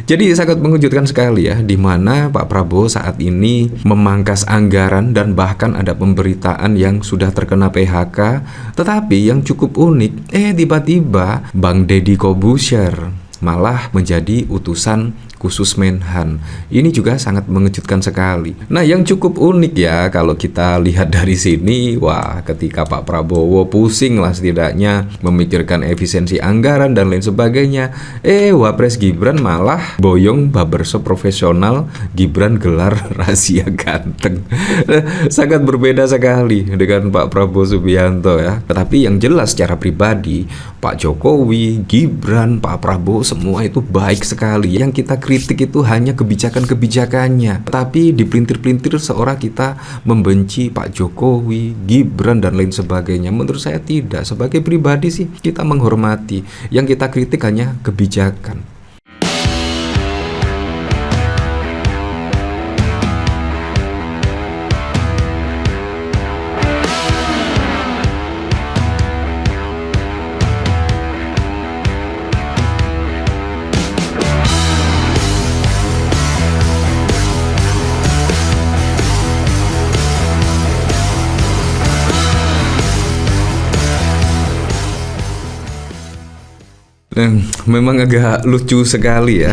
Jadi sangat mengejutkan sekali ya, di mana Pak Prabowo saat ini memangkas anggaran dan bahkan ada pemberitaan yang sudah terkena PHK. Tetapi yang cukup unik, tiba-tiba Bang Deddy Corbuzier malah menjadi utusan khusus Menhan. Ini juga sangat mengejutkan sekali. Nah, yang cukup unik ya kalau kita lihat dari sini, wah, ketika Pak Prabowo pusing lah setidaknya memikirkan efisiensi anggaran dan lain sebagainya, Wapres Gibran malah boyong barbershop profesional, Gibran gelar rahasia ganteng. Sangat berbeda sekali dengan Pak Prabowo Subianto ya. Tetapi yang jelas secara pribadi, Pak Jokowi, Gibran, Pak Prabowo semua itu baik sekali. Yang kita kritik itu hanya kebijakan-kebijakannya, tapi dipelintir-pelintir seorang kita membenci Pak Jokowi, Gibran dan lain sebagainya. Menurut saya tidak. Sebagai pribadi sih kita menghormati. Yang kita kritik hanya kebijakan. Memang agak lucu sekali ya.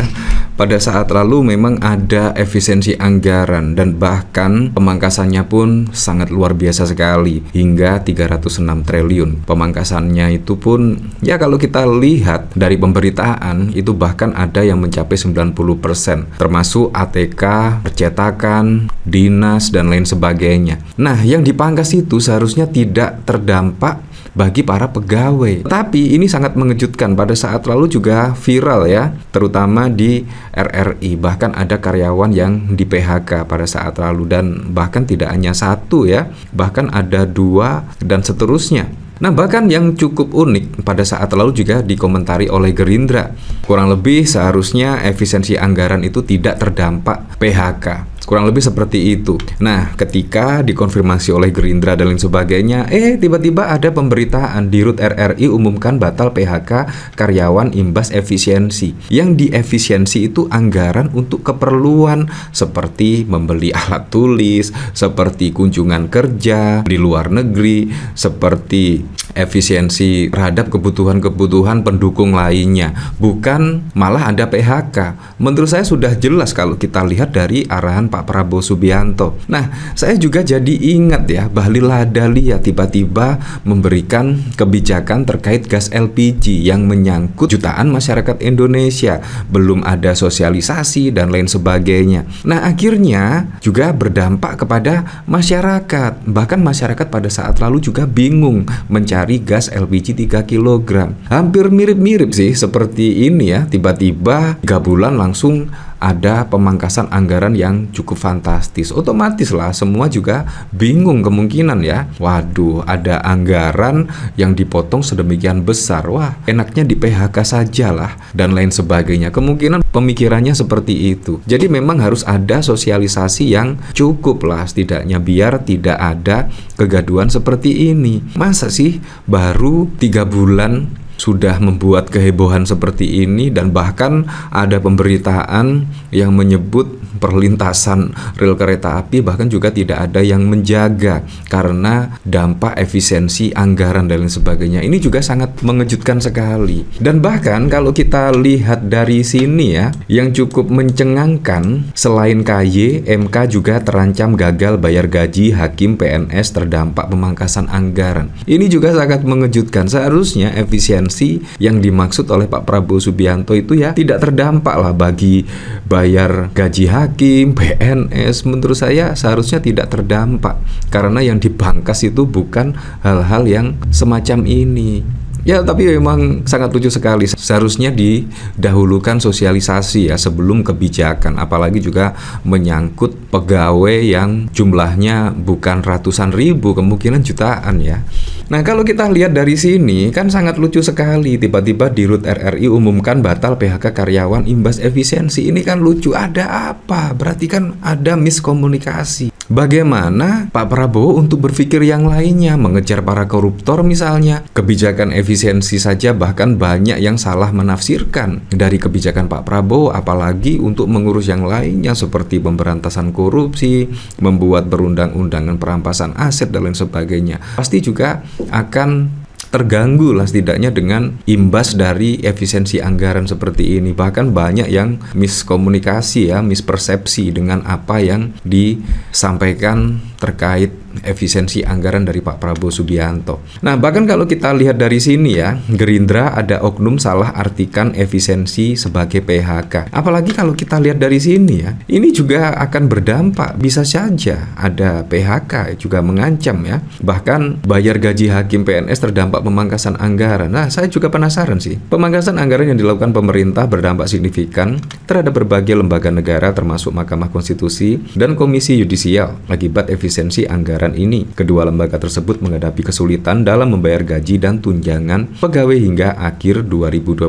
Pada saat lalu memang ada efisiensi anggaran dan bahkan pemangkasannya pun sangat luar biasa sekali, hingga 306 triliun. Pemangkasannya itu pun ya kalau kita lihat dari pemberitaan itu bahkan ada yang mencapai 90%, termasuk ATK, percetakan, dinas dan lain sebagainya. Nah, yang dipangkas itu seharusnya tidak terdampak bagi para pegawai. Tapi ini sangat mengejutkan, pada saat lalu juga viral ya, terutama di RRI. Bahkan ada karyawan yang di PHK pada saat lalu, dan bahkan tidak hanya satu ya, bahkan ada 2 dan seterusnya. Nah, bahkan yang cukup unik pada saat lalu juga dikomentari oleh Gerindra. Kurang lebih seharusnya efisiensi anggaran itu tidak terdampak PHK. Kurang lebih seperti itu. Nah, ketika dikonfirmasi oleh Gerindra dan lain sebagainya, tiba-tiba ada pemberitaan di Rut RRI umumkan batal PHK karyawan imbas efisiensi. Yang diefisiensi itu anggaran untuk keperluan seperti membeli alat tulis, seperti kunjungan kerja di luar negeri, seperti efisiensi terhadap kebutuhan-kebutuhan pendukung lainnya, bukan malah ada PHK. Menurut saya sudah jelas kalau kita lihat dari arahan Pak Prabowo Subianto. Nah, saya juga jadi ingat ya, Bahlil Lahadalia tiba-tiba memberikan kebijakan terkait gas LPG yang menyangkut jutaan masyarakat Indonesia. Belum ada sosialisasi dan lain sebagainya. Nah, akhirnya juga berdampak kepada masyarakat. Bahkan masyarakat pada saat lalu juga bingung mencari gas LPG 3 kg. Hampir mirip-mirip sih seperti ini ya. Tiba-tiba 3 bulan langsung ada pemangkasan anggaran yang cukup fantastis. Otomatis lah semua juga bingung kemungkinan ya. Waduh, ada anggaran yang dipotong sedemikian besar. Wah, enaknya di PHK saja lah dan lain sebagainya. Kemungkinan pemikirannya seperti itu. Jadi memang harus ada sosialisasi yang cukup lah setidaknya, biar tidak ada kegaduhan seperti ini. Masa sih baru 3 bulan sudah membuat kehebohan seperti ini, dan bahkan ada pemberitaan yang menyebut perlintasan rel kereta api bahkan juga tidak ada yang menjaga karena dampak efisiensi anggaran dan lain sebagainya. Ini juga sangat mengejutkan sekali. Dan bahkan kalau kita lihat dari sini ya, yang cukup mencengangkan, selain KY, MK juga terancam gagal bayar gaji hakim PNS terdampak pemangkasan anggaran. Ini juga sangat mengejutkan. Seharusnya efisiensi yang dimaksud oleh Pak Prabowo Subianto itu ya tidak terdampak lah bagi bayar gaji hakim, PNS. Menurut saya seharusnya tidak terdampak, karena yang dipangkas itu bukan hal-hal yang semacam ini. Ya, tapi memang sangat lucu sekali. Seharusnya didahulukan sosialisasi ya sebelum kebijakan, apalagi juga menyangkut pegawai yang jumlahnya bukan ratusan ribu, kemungkinan jutaan ya. Nah, kalau kita lihat dari sini kan sangat lucu sekali. Tiba-tiba di Rut RRI umumkan batal PHK karyawan imbas efisiensi. Ini kan lucu. Ada apa? Berarti kan ada miskomunikasi. Bagaimana Pak Prabowo untuk berpikir yang lainnya, mengejar para koruptor misalnya? Kebijakan efisiensi saja bahkan banyak yang salah menafsirkan dari kebijakan Pak Prabowo, apalagi untuk mengurus yang lainnya seperti pemberantasan korupsi, membuat perundang-undangan perampasan aset dan lain sebagainya. Pasti juga akan terganggu lah setidaknya dengan imbas dari efisiensi anggaran seperti ini. Bahkan banyak yang miskomunikasi ya, mispersepsi dengan apa yang disampaikan terkait efisiensi anggaran dari Pak Prabowo Subianto. Nah, bahkan kalau kita lihat dari sini ya, Gerindra ada oknum salah artikan efisiensi sebagai PHK. Apalagi kalau kita lihat dari sini ya, ini juga akan berdampak, bisa saja ada PHK juga mengancam ya. Bahkan bayar gaji hakim PNS terdampak pemangkasan anggaran. Nah, saya juga penasaran sih, pemangkasan anggaran yang dilakukan pemerintah berdampak signifikan terhadap berbagai lembaga negara termasuk Mahkamah Konstitusi dan Komisi Yudisial akibat efisiensi anggaran ini. Kedua lembaga tersebut menghadapi kesulitan dalam membayar gaji dan tunjangan pegawai hingga akhir 2025.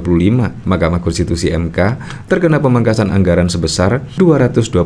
Mahkamah Konstitusi MK terkena pemangkasan anggaran sebesar 226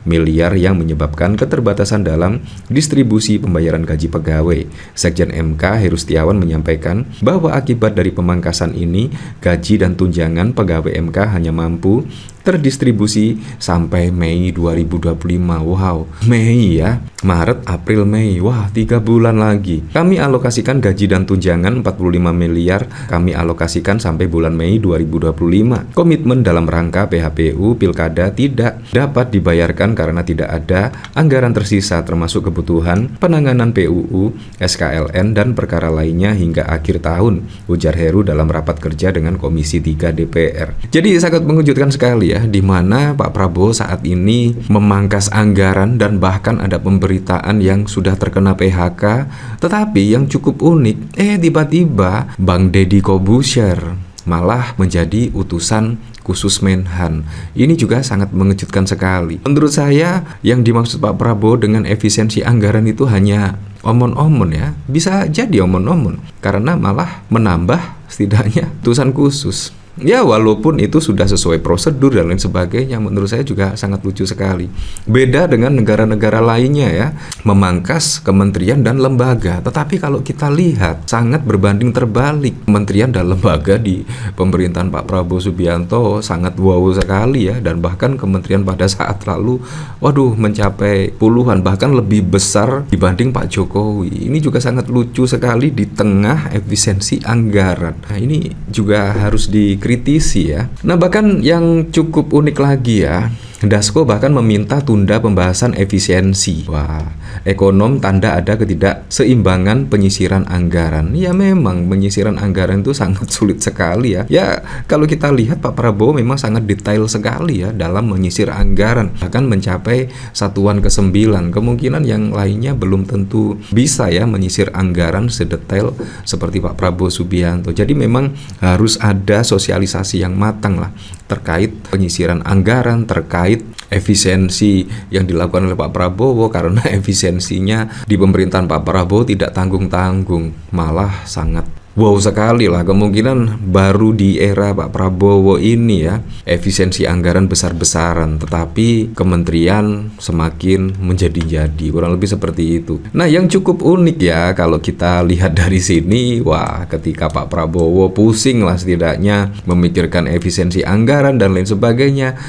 miliar yang menyebabkan keterbatasan dalam distribusi pembayaran gaji pegawai. Sekjen MK Heru Setiawan menyampaikan bahwa akibat dari pemangkasan ini, gaji dan tunjangan pegawai MK hanya mampu terdistribusi sampai Mei 2025. Wow, Mei ya, Maret, April, Mei. Wah, 3 bulan lagi. Kami alokasikan gaji dan tunjangan 45 miliar, kami alokasikan sampai bulan Mei 2025. Komitmen dalam rangka PHPU Pilkada tidak dapat dibayarkan karena tidak ada anggaran tersisa termasuk kebutuhan penanganan PUU, SKLN dan perkara lainnya hingga akhir tahun, ujar Heru dalam rapat kerja dengan Komisi 3 DPR. Jadi sangat mengejutkan sekali ya, di mana Pak Prabowo saat ini memangkas anggaran dan bahkan ada pemberitaan yang sudah terkena PHK. Tetapi yang cukup unik, tiba-tiba Bang Deddy Corbuzier malah menjadi utusan khusus Menhan. Ini juga sangat mengejutkan sekali. Menurut saya yang dimaksud Pak Prabowo dengan efisiensi anggaran itu hanya omon-omon ya. Bisa jadi omon-omon karena malah menambah setidaknya utusan khusus. Ya, walaupun itu sudah sesuai prosedur dan lain sebagainya, menurut saya juga sangat lucu sekali. Beda dengan negara-negara lainnya ya, memangkas kementerian dan lembaga. Tetapi kalau kita lihat, sangat berbanding terbalik. Kementerian dan lembaga di pemerintahan Pak Prabowo Subianto sangat wow sekali ya. Dan bahkan kementerian pada saat lalu, waduh, mencapai puluhan, bahkan lebih besar dibanding Pak Jokowi. Ini juga sangat lucu sekali di tengah efisiensi anggaran. Nah, ini juga harus dikritisi ya. Nah, bahkan yang cukup unik lagi ya, Dasko bahkan meminta tunda pembahasan efisiensi. Wah, ekonom tanda ada ketidakseimbangan penyisiran anggaran. Ya memang penyisiran anggaran itu sangat sulit sekali ya. Ya kalau kita lihat Pak Prabowo memang sangat detail sekali ya dalam menyisir anggaran. Bahkan mencapai satuan ke-9. Kemungkinan yang lainnya belum tentu bisa ya menyisir anggaran sedetail seperti Pak Prabowo Subianto. Jadi memang harus ada sosialisasi yang matang lah terkait penyisiran anggaran, terkait efisiensi yang dilakukan oleh Pak Prabowo, karena efisiensinya di pemerintahan Pak Prabowo tidak tanggung-tanggung, malah sangat wow sekali lah. Kemungkinan baru di era Pak Prabowo ini ya, efisiensi anggaran besar-besaran, tetapi kementerian semakin menjadi-jadi, kurang lebih seperti itu. Nah, yang cukup unik ya kalau kita lihat dari sini, wah, ketika Pak Prabowo pusing lah setidaknya memikirkan efisiensi anggaran dan lain sebagainya,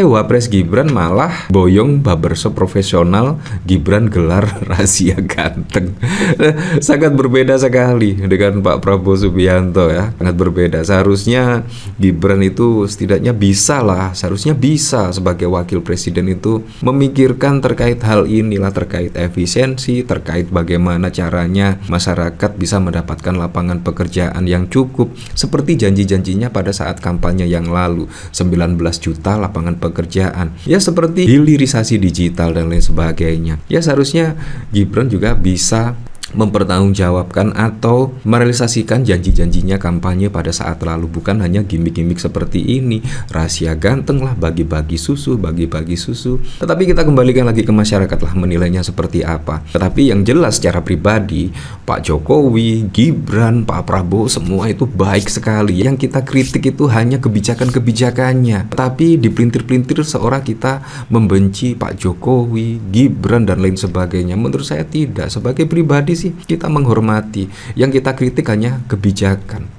Wapres Gibran malah boyong barbershop profesional, Gibran gelar rahasia ganteng. Sangat berbeda sekali dengan Pak Prabowo Subianto ya, sangat berbeda. Seharusnya Gibran itu setidaknya seharusnya bisa sebagai wakil presiden itu memikirkan terkait hal inilah, terkait efisiensi, terkait bagaimana caranya masyarakat bisa mendapatkan lapangan pekerjaan yang cukup seperti janji-janjinya pada saat kampanye yang lalu, 19 juta lapangan pekerjaan. Ya seperti hilirisasi digital dan lain sebagainya. Ya seharusnya Gibran juga bisa mempertanggungjawabkan atau merealisasikan janji-janjinya kampanye pada saat lalu. Bukan hanya gimmick-gimmick seperti ini, rahasia ganteng lah, bagi-bagi susu, tetapi kita kembalikan lagi ke masyarakat lah menilainya seperti apa. Tetapi yang jelas secara pribadi, Pak Jokowi, Gibran, Pak Prabowo, semua itu baik sekali. Yang kita kritik itu hanya kebijakan-kebijakannya, tapi dipelintir-pelintir seorang kita membenci Pak Jokowi, Gibran, dan lain sebagainya. Menurut saya tidak. Sebagai pribadi sih kita menghormati, yang kita kritik hanya kebijakan.